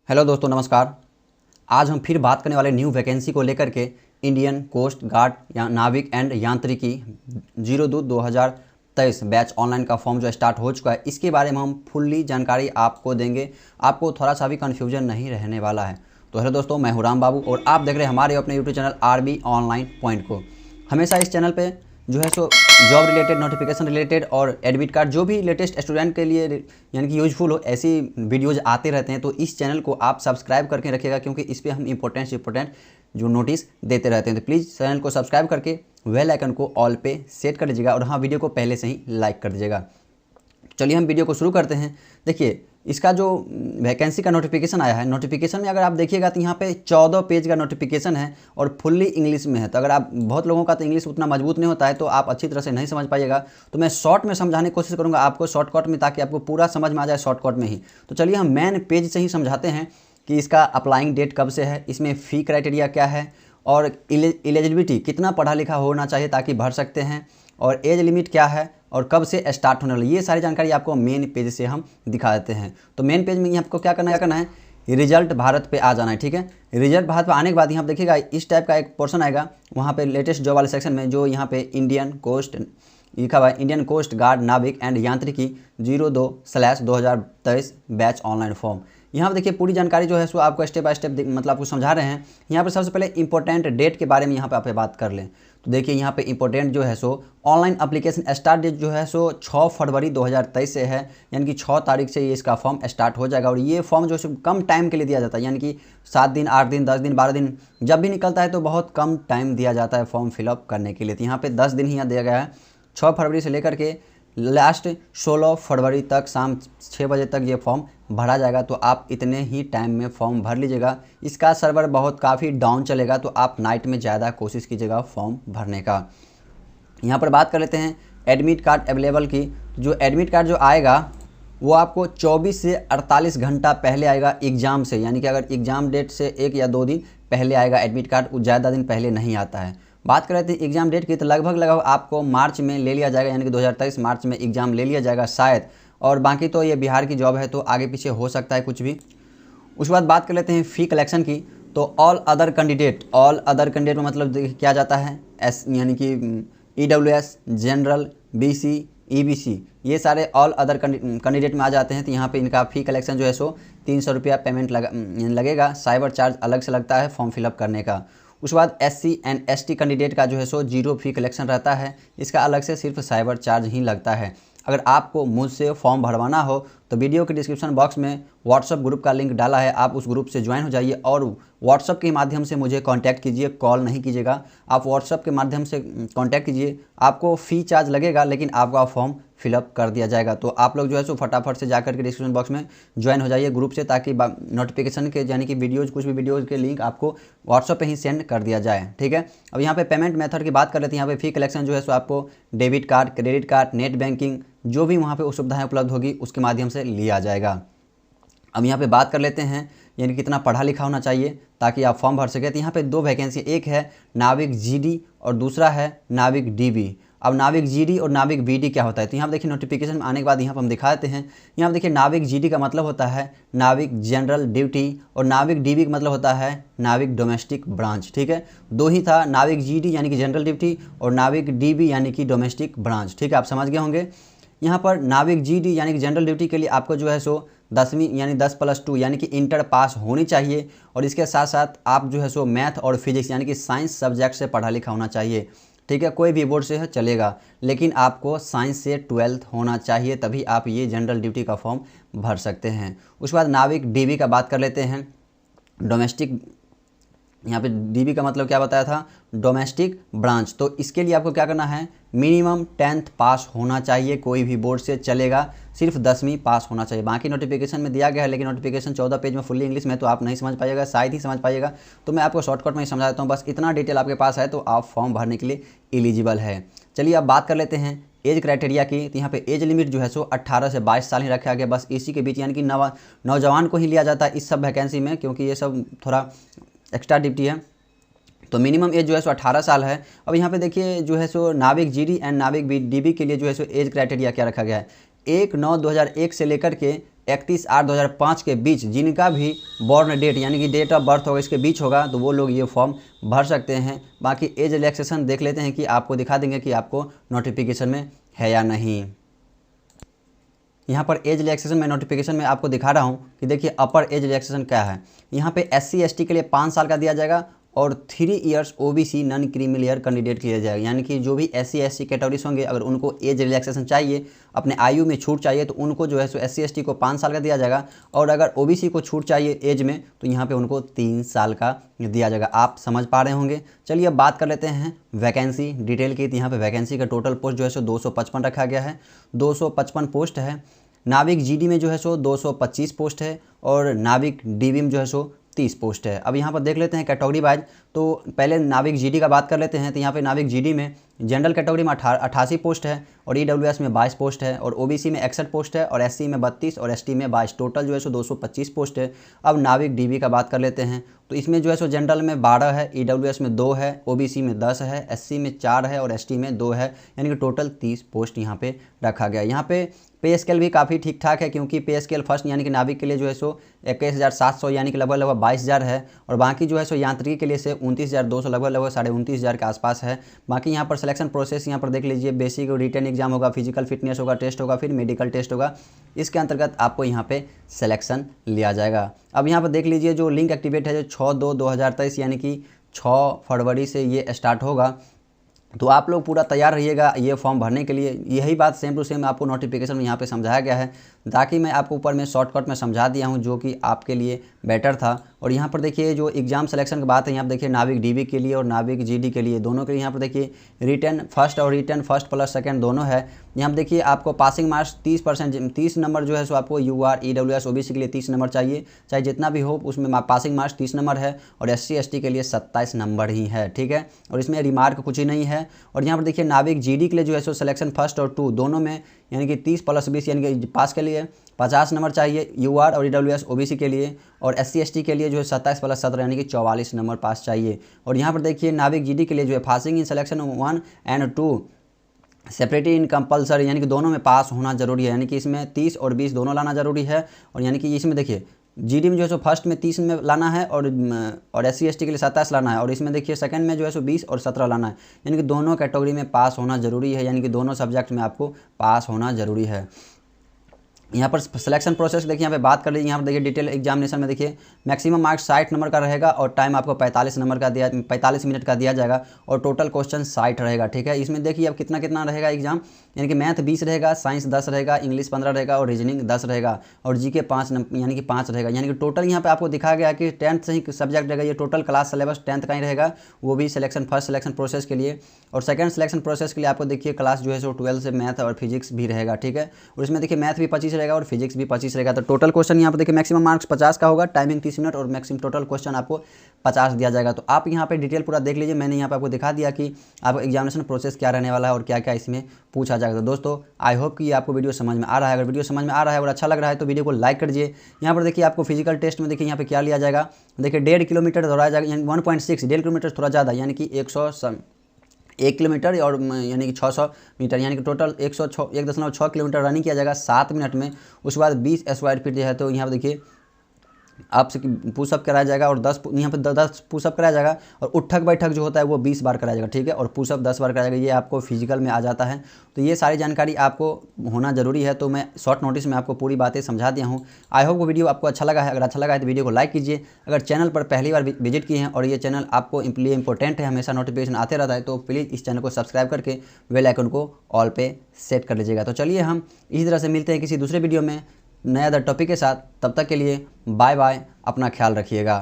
Hello दोस्तों, नमस्कार। आज हम फिर बात करने वाले न्यू वैकेंसी को लेकर के इंडियन कोस्ट गार्ड या नाविक एंड यांत्रिकी 02/2023 बैच ऑनलाइन का फॉर्म जो स्टार्ट हो चुका है, इसके बारे में हम फुल्ली जानकारी आपको देंगे। आपको थोड़ा सा भी कन्फ्यूजन नहीं रहने वाला है। तो हेलो दोस्तों, मैं हूं राम बाबू और आप देख रहे हैं हमारे अपने YouTube channel RB online point को। हमेशा इस चैनल पे जो है so job related, notification related और एडमिट कार्ड जो भी लेटेस्ट स्टूडेंट के लिए यानी कि यूजफुल हो, ऐसी वीडियोज आते रहते हैं। तो इस चैनल को आप सब्सक्राइब करके रखिएगा, क्योंकि इस पर हम इंपॉर्टेंट जो नोटिस देते रहते हैं। तो प्लीज़ चैनल को सब्सक्राइब करके बेल आइकन को ऑल पे सेट कर दीजिएगा और हाँ, वीडियो को पहले से ही लाइक कर दीजिएगा। चलिए हम वीडियो को शुरू करते हैं। देखिए, इसका जो वैकेंसी का नोटिफिकेशन आया है, नोटिफिकेशन में अगर आप देखिएगा तो यहाँ पे 14 पेज का नोटिफिकेशन है और फुल्ली इंग्लिश में है। तो अगर आप बहुत लोगों का तो इंग्लिश उतना मजबूत नहीं होता है, तो आप अच्छी तरह से नहीं समझ पाइएगा। तो मैं शॉर्ट में समझाने की कोशिश करूँगा आपको, शॉर्टकट में, ताकि आपको पूरा समझ में आ जाए शॉर्टकट में ही। तो चलिए हम मेन पेज से ही समझाते हैं कि इसका अप्लाइंग डेट कब से है, इसमें फ़ी क्राइटेरिया क्या है और एलिजिबिलिटी कितना पढ़ा लिखा होना चाहिए ताकि भर सकते हैं, और एज लिमिट क्या है और कब से स्टार्ट होने वाली, ये सारी जानकारी आपको मेन पेज से हम दिखा देते हैं। तो मेन पेज में आपको क्या करना है, रिजल्ट भारत पे आ जाना है। ठीक है, रिजल्ट भारत पे आने के बाद यहाँ पे देखिएगा इस टाइप का एक पोर्शन आएगा, वहाँ पे लेटेस्ट जॉब वाले सेक्शन में जो यहाँ पे इंडियन कोस्ट लिखा हुआ है, इंडियन कोस्ट गार्ड नाविक एंड यांत्रिकी 02/2023 बैच ऑनलाइन फॉर्म। यहाँ पर देखिए पूरी जानकारी जो है सो आपको स्टेप बाय स्टेप मतलब आपको समझा रहे हैं। यहाँ पर सबसे पहले इंपॉर्टेंट डेट के बारे में यहाँ पे आप बात कर लें तो देखिए यहाँ पे इंपॉर्टेंट जो है सो ऑनलाइन एप्लीकेशन स्टार्ट डेट जो है सो 6 फरवरी 2023 से है, यानी कि 6 तारीख से ये इसका फॉर्म स्टार्ट हो जाएगा। और ये फॉर्म जो है कम टाइम के लिए दिया जाता है, यानी कि 7 दिन, 8 दिन, 10 दिन, 12 दिन जब भी निकलता है तो बहुत कम टाइम दिया जाता है फॉर्म फिलअप करने के लिए। तो यहाँ पर 10 दिन ही यहाँ दिया गया है, 6 फरवरी से लेकर के लास्ट 16 फरवरी तक शाम 6 बजे तक ये फॉर्म भरा जाएगा। तो आप इतने ही टाइम में फॉर्म भर लीजिएगा। इसका सर्वर काफ़ी डाउन चलेगा, तो आप नाइट में ज़्यादा कोशिश कीजिएगा फॉर्म भरने का। यहाँ पर बात कर लेते हैं एडमिट कार्ड अवेलेबल की। जो एडमिट कार्ड जो आएगा वो आपको 24 से 48 घंटा पहले आएगा एग्ज़ाम से, यानी कि अगर एग्ज़ाम डेट से 1 या 2 दिन पहले आएगा एडमिट कार्ड, ज़्यादा दिन पहले नहीं आता है। बात कर रहे थे एग्ज़ाम डेट की, तो लगभग आपको मार्च में ले लिया जाएगा, यानी कि 2023 मार्च में एग्ज़ाम ले लिया जाएगा शायद। और बाकी तो ये बिहार की जॉब है तो आगे पीछे हो सकता है कुछ भी। उसके बाद बात कर लेते हैं फ़ी कलेक्शन की। तो ऑल अदर कैंडिडेट में मतलब क्या जाता है, यानी कि EWS, जनरल, BC, EBC, ये ऑल अदर कैंडिडेट में आ जाते हैं। तो यहाँ पे इनका फ़ी कलेक्शन जो है सो 300 रुपया पेमेंट लगेगा। साइबर चार्ज अलग से लगता है फॉर्म फिलअप करने का। उसके बाद SC एंड ST कैंडिडेट का जो है सो 0 फ़ी कलेक्शन रहता है, इसका अलग से सिर्फ साइबर चार्ज ही लगता है। अगर आपको मुझसे फॉर्म भरवाना हो तो वीडियो के डिस्क्रिप्शन बॉक्स में व्हाट्सअप ग्रुप का लिंक डाला है, आप उस ग्रुप से ज्वाइन हो जाइए और व्हाट्सअप के माध्यम से मुझे कांटेक्ट कीजिए। कॉल नहीं कीजिएगा, आप व्हाट्सअप के माध्यम से कांटेक्ट कीजिए। आपको फ़ी चार्ज लगेगा लेकिन आपका फॉर्म फिलअप कर दिया जाएगा। तो आप लोग जो है सो फटाफट से जाकर के डिस्क्रिप्शन बॉक्स में ज्वाइन हो जाइए ग्रुप से, ताकि नोटिफिकेशन के यानी कि वीडियोज़, कुछ भी वीडियोज़ के लिंक आपको व्हाट्सअप पे ही सेंड कर दिया जाए। ठीक है, अब यहाँ पे पेमेंट मेथड की बात कर लेते हैं। यहाँ पे फ़ी कलेक्शन जो है सो आपको debit card, credit card, net banking, जो भी वहाँ पे सुविधाएं उपलब्ध होगी उसके माध्यम से लिया जाएगा। अब यहाँ पे बात कर लेते हैं यानी कितना पढ़ा लिखा होना चाहिए ताकि आप फॉर्म भर सकें। तो यहाँ पे 2 वैकेंसी, एक है नाविक GD और दूसरा है नाविक DB। अब नाविक GD और नाविक BD क्या होता है, तो यहाँ देखिए नोटिफिकेशन में आने के बाद यहाँ पर हम दिखा देते हैं। यहाँ देखिए नाविक GD का मतलब होता है नाविक जनरल ड्यूटी और नाविक DB का मतलब होता है नाविक डोमेस्टिक ब्रांच। ठीक है, 2 ही था, नाविक GD यानी कि जनरल ड्यूटी और नाविक DB यानी कि डोमेस्टिक ब्रांच। ठीक है, आप समझ गए होंगे। यहाँ पर नाविक GD यानी कि जनरल ड्यूटी के लिए आपको जो है सो 10वीं यानी 10+2 यानी कि इंटर पास होनी चाहिए, और इसके साथ साथ आप जो है सो मैथ और फिजिक्स यानी कि साइंस सब्जेक्ट से पढ़ा लिखा होना चाहिए। ठीक है, कोई भी बोर्ड से है चलेगा, लेकिन आपको साइंस से 12th होना चाहिए, तभी आप ये जनरल ड्यूटी का फॉर्म भर सकते हैं। उसके बाद नाविक DB का बात कर लेते हैं, डोमेस्टिक, यहाँ पे DB का मतलब क्या बताया था, डोमेस्टिक ब्रांच। तो इसके लिए आपको क्या करना है, मिनिमम 10th पास होना चाहिए, कोई भी बोर्ड से चलेगा, सिर्फ 10वीं पास होना चाहिए। बाकी नोटिफिकेशन में दिया गया है, लेकिन नोटिफिकेशन 14 पेज में फुल्ली इंग्लिश में, तो आप नहीं समझ पाइएगा, शायद ही समझ पाइएगा। तो मैं आपको शॉर्टकट में ही समझा देता हूँ, बस इतना डिटेल आपके पास है तो आप फॉर्म भरने के लिए एलिजिबल है। चलिए अब बात कर लेते हैं एज क्राइटेरिया की। तो यहाँ पे एज लिमिट जो है सो 18 से 22 साल ही रखा गया, बस इसी के बीच, यानी कि नौजवान को ही लिया जाता है इस सब वैकेंसी में, क्योंकि ये सब थोड़ा एक्स्ट्रा ड्यूटी है। तो मिनिमम एज जो है सो 18 साल है। अब यहाँ पे देखिए जो है सो नाविक GD एंड नाविक DB के लिए जो है सो एज क्राइटेरिया क्या रखा गया है, 1/9/2001 से लेकर के 31/8/2005 के बीच जिनका भी बॉर्न डेट यानी कि डेट ऑफ बर्थ होगा इसके बीच होगा तो वो लोग ये फॉर्म भर सकते हैं। बाकी एज रिलैक्सेशन देख लेते हैं कि आपको दिखा देंगे कि आपको नोटिफिकेशन में है या नहीं। यहाँ पर एज रिलैक्सेशन में नोटिफिकेशन में आपको दिखा रहा हूँ कि देखिए अपर एज रिलैक्सेशन क्या है। यहाँ पे SC ST के लिए 5 साल का दिया जाएगा और 3 years OBC non creamy layer candidate किया जाएगा। यानी कि जो भी SC ST कैटेगरीज होंगे अगर उनको एज रिलैक्सेशन चाहिए, अपने आयु में छूट चाहिए तो उनको जो है सो SC ST को 5 साल का दिया जाएगा और अगर OBC को छूट चाहिए एज में तो यहाँ पे उनको 3 साल का दिया जाएगा। आप समझ पा रहे होंगे। चलिए अब बात कर लेते हैं वैकेंसी डिटेल की। तो यहाँ पे वैकेंसी का टोटल पोस्ट जो है सो 255 रखा गया है, 255 पोस्ट है। नाविक GD में जो है सो 225 पोस्ट है और नाविक DB में जो है सो 30 पोस्ट है। अब यहाँ पर देख लेते हैं कैटेगरी वाइज। तो पहले नाविक GD का बात कर लेते हैं। तो यहाँ पे नाविक GD में जनरल कैटेगरी में 88 पोस्ट है और EWS में 22 पोस्ट है और OBC में 61 पोस्ट है और SC में 32 और ST में 22, टोटल जो है सो 225 पोस्ट है। अब नाविक DB का बात कर लेते हैं। तो इसमें जो है सो जनरल में 12 है, EWS में 2 है, OBC में 10 है, SC में 4 है और ST में 2 है, यानी कि टोटल 30 पोस्ट यहाँ पे रखा गया। यहाँ पे पे स्केल भी काफ़ी ठीक ठाक है क्योंकि पे स्केल फर्स्ट यानी कि नाविक के लिए जो है सो 21,700 यानी कि लगभग 22,000 है और बाकी जो है सो यांत्रिकी के लिए से 29,200 लगभग 29,500 के आसपास है। बाकी यहाँ पर सिलेक्शन प्रोसेस यहाँ पर देख लीजिए, बेसिक रिटन एग्जाम होगा, फिजिकल फिटनेस होगा, टेस्ट होगा, फिर मेडिकल टेस्ट होगा। इसके अंतर्गत आपको यहाँ पे सिलेक्शन लिया जाएगा। अब यहाँ पर देख लीजिए जो लिंक एक्टिवेट है जो 6/2/2023 यानी कि 6 फरवरी से ये स्टार्ट होगा। तो आप लोग पूरा तैयार रहिएगा ये फॉर्म भरने के लिए। यही बात सेम टू सेम आपको नोटिफिकेशन में यहाँ पे समझाया गया है, ताकि मैं आपको ऊपर में शॉर्टकट में समझा दिया हूँ जो कि आपके लिए बेटर था। और यहाँ पर देखिए जो एग्जाम सिलेक्शन की बात है, यहाँ पर देखिए नाविक DB के लिए और नाविक GD के लिए दोनों के लिए यहाँ पर देखिए रिटन फर्स्ट और रिटन फर्स्ट प्लस सेकंड दोनों है। यहाँ पर देखिए आपको पासिंग मार्क्स 30%, 30 नंबर जो है सो आपको UR EWS OBC के लिए 30 नंबर चाहिए, चाहे जितना भी हो उसमें पासिंग मार्क्स 30 नंबर है और SC ST के लिए 27 नंबर ही है, ठीक है। और इसमें रिमार्क कुछ ही नहीं है। और यहाँ पर देखिए नाविक GD के लिए जो है सो सिलेक्शन फर्स्ट और 2 दोनों में यानी कि 30 + 20 यानी कि पास के लिए 50 नंबर चाहिए UR और EWS OBC के लिए और SC ST के लिए जो है 27 + 17 यानी कि 44 नंबर पास चाहिए। और यहाँ पर देखिए नाविक GD के लिए जो है पासिंग इन सिलेक्शन 1 और 2 सेपरेटली इन कंपलसरी यानी कि दोनों में पास होना जरूरी है, यानी कि इसमें 30 और 20 दोनों लाना जरूरी है। और यानी कि इसमें देखिए GD में जो है सो फर्स्ट में 30 में लाना है और SC ST के लिए 27 लाना है और इसमें देखिए सेकंड में जो है सो 20 और 17 लाना है, यानी कि दोनों कैटेगरी में पास होना जरूरी है, यानी कि दोनों सब्जेक्ट में आपको पास होना जरूरी है। यहाँ पर सिलेक्शन प्रोसेस देखिए, यहाँ पे बात कर लीजिए। यहाँ पर देखिए डिटेल एग्जामिनेशन में देखिए मैक्सिमम मार्क्स 60 नंबर का रहेगा और टाइम आपको 45 मिनट का दिया जाएगा और टोटल क्वेश्चन 60 रहेगा, ठीक है। इसमें देखिए अब कितना कितना रहेगा एग्जाम, यानी कि मैथ 20 रहेगा, साइंस 10 रहेगा, इंग्लिश 15 रहेगा और रीजनिंग 10 रहेगा और GK 5 यानी कि 5 रहेगा। यानी कि टोटल यहाँ पे आपको दिखाया गया कि 10th से ही सब्जेक्ट रहेगा, ये टोटल क्लास सिलेबस 10th का ही रहेगा, वो भी फर्स्ट सिलेक्शन प्रोसेस के लिए। और सेकंड सिलेक्शन प्रोसेस के लिए आपको देखिए क्लास जो है सो 12 से मैथ और फिजिक्स भी रहेगा, ठीक है। और इसमें देखिए मैथ भी 25 रहेगा और फिजिक्स भी 25 रहेगा। तो टोटल क्वेश्चन यहाँ पर देखिए मैक्सिमम मार्क्स 50 का होगा, टाइमिंग 30 मिनट और मैक्सिमम टोटल क्वेश्चन आपको 50 दिया जाएगा। तो आप यहाँ पे डिटेल पूरा देख लीजिए। मैंने यहाँ पे आपको दिखा दिया कि आपको एग्जामिनेशन प्रोसेस क्या रहने वाला है और क्या क्या इसमें पूछा जाएगा। तो दोस्तों आई होप कि आपको वीडियो समझ में आ रहा है। अगर वीडियो समझ में आ रहा है और अच्छा लग रहा है तो वीडियो को लाइक कर दीजिए। यहाँ पर देखिए आपको फिजिकल टेस्ट में देखिए यहाँ पे क्या लिया जाएगा, देखिए 1.5 किलोमीटर दौड़ाया जाएगा, यानी 1.6 1.5 किलोमीटर थोड़ा ज़्यादा, यानी कि 1 किलोमीटर और यानी कि 600 मीटर, यानी कि टोटल 1.6 किलोमीटर रनिंग किया जाएगा 7 मिनट में। उसके बाद 20 स्क्वायर फीट जो है तो यहाँ पर देखिए आपसे पुशअप कराया जाएगा और 10 यहाँ पर 10 पुशअप कराया जाएगा और उठक बैठक जो होता है वो 20 बार कराया जाएगा, ठीक है। और पुशअप 10 बार कराया जाएगा, ये आपको फिजिकल में आ जाता है। तो ये सारी जानकारी आपको होना जरूरी है। तो मैं शॉर्ट नोटिस में आपको पूरी बातें समझा दिया हूँ। आई होप वो वीडियो आपको अच्छा लगा है। अगर अच्छा लगा है तो वीडियो को लाइक कीजिए। अगर चैनल पर पहली बार विजिट किए हैं और ये चैनल आपको लिए इंपॉर्टेंट है, हमेशा नोटिफिकेशन आते रहता है, तो प्लीज़ इस चैनल को सब्सक्राइब करके बेल आइकन को ऑल पे सेट कर लीजिएगा। तो चलिए हम इसी तरह से मिलते हैं किसी दूसरे वीडियो में नया अदर टॉपिक के साथ। तब तक के लिए बाय बाय, अपना ख्याल रखिएगा।